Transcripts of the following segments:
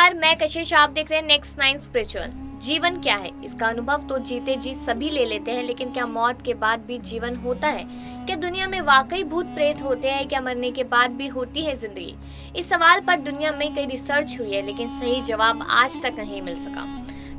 नमस्कार, मैं कशिश। आप देख रहे हैं नेक्स्ट नाइन स्पिरिचुअल। जीवन क्या है, इसका अनुभव तो जीते जी सभी ले लेते हैं, लेकिन क्या मौत के बाद भी जीवन होता है? क्या दुनिया में वाकई भूत प्रेत होते हैं? क्या मरने के बाद भी होती है जिंदगी? इस सवाल पर दुनिया में कई रिसर्च हुई है, लेकिन सही जवाब आज तक नहीं मिल सका।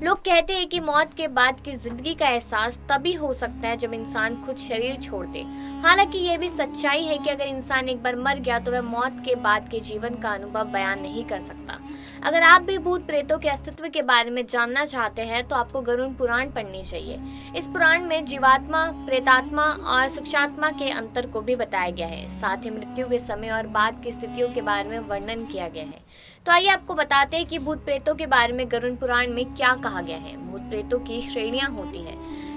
लोग कहते हैं कि मौत के बाद की जिंदगी का एहसास तभी हो सकता है जब इंसान खुद शरीर छोड़ दे। हालांकि ये भी सच्चाई है कि अगर इंसान एक बार मर गया तो वह मौत के बाद के जीवन का अनुभव बयान नहीं कर सकता। अगर आप भी भूत प्रेतों के अस्तित्व के बारे में जानना चाहते हैं तो आपको गरुड़ पुराण पढ़नी चाहिए। इस पुराण में जीवात्मा, प्रेतात्मा और सुक्षात्मा के अंतर को भी बताया गया है। साथ ही मृत्यु के समय और बाद की स्थितियों के बारे में वर्णन किया गया है। तो आइए आपको बताते हैं कि भूत प्रेतों के बारे में गरुड़ पुराण में क्या कहा गया है। भूत प्रेतों की श्रेणियां होती है।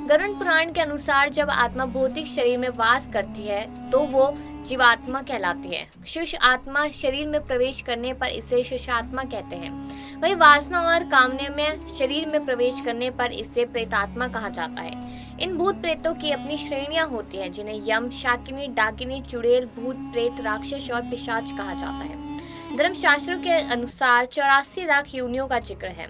गरुड़ पुराण के अनुसार जब आत्मा भौतिक शरीर में वास करती है तो वो जीवात्मा कहलाती है। शुष आत्मा शरीर में प्रवेश करने पर इसे शुषात्मा कहते हैं। वही वासना और कामना में शरीर में प्रवेश करने पर इसे प्रेतात्मा कहा जाता है। इन भूत प्रेतों की अपनी श्रेणियां होती हैं, जिन्हें यम, शाकिनी, डाकिनी, चुड़ैल, भूत प्रेत, राक्षस और पिशाच कहा जाता है। धर्मशास्त्रों के अनुसार 84 लाख योनियों का जिक्र है।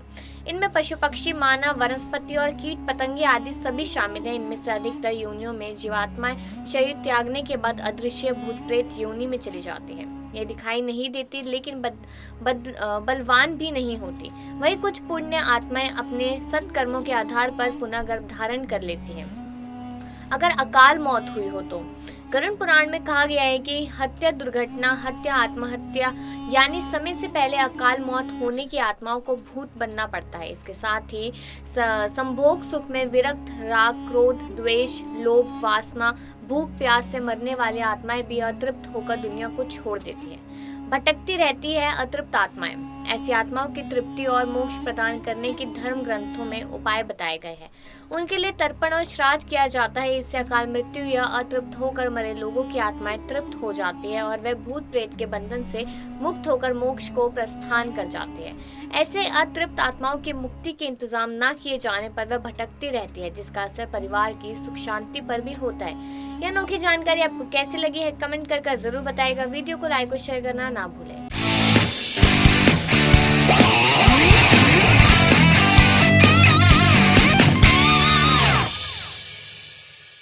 इनमें पशु, पक्षी, मानव, वनस्पति और कीट पतंगे आदि सभी शामिल हैं। इनमें से अधिकतर योनियों में जीवात्मा शरीर त्यागने के बाद अदृश्य भूत प्रेत योनि में चली जाती है। ये दिखाई नहीं देती, लेकिन बलवान भी नहीं होती। वही कुछ पुण्य आत्माएं अपने सत्कर्मों के आधार पर पुनः गर्भ धारण कर लेती हैं। अगर अकाल मौत हुई हो तो गरुड़ पुराण में कहा गया है कि हत्या, दुर्घटना, हत्या, आत्महत्या यानी समय से पहले अकाल मौत होने की आत्माओं को भूत बनना पड़ता है। इसके साथ ही संभोग सुख में विरक्त, राग, क्रोध, द्वेष, लोभ, वासना, भूख प्यास से मरने वाली आत्माएं भी अतृप्त होकर दुनिया को छोड़ देती है। भटकती रहती है अतृप्त आत्माएं। ऐसी आत्माओं की तृप्ति और मोक्ष प्रदान करने की धर्म ग्रंथों में उपाय बताए गए हैं। उनके लिए तर्पण और श्राद्ध किया जाता है। इससे अकाल मृत्यु या अतृप्त होकर मरे लोगों की आत्माएं तृप्त हो जाती है और वे भूत प्रेत के बंधन से मुक्त होकर मोक्ष को प्रस्थान कर जाती है। ऐसे अतृप्त आत्माओं की मुक्ति के इंतजाम न किए जाने पर वह भटकती रहती है, जिसका असर परिवार की सुख शांति पर भी होता है। यह अनोखी जानकारी आपको कैसी लगी है कमेंट कर जरूर बताएगा। वीडियो को लाइक और शेयर करना ना भूलें।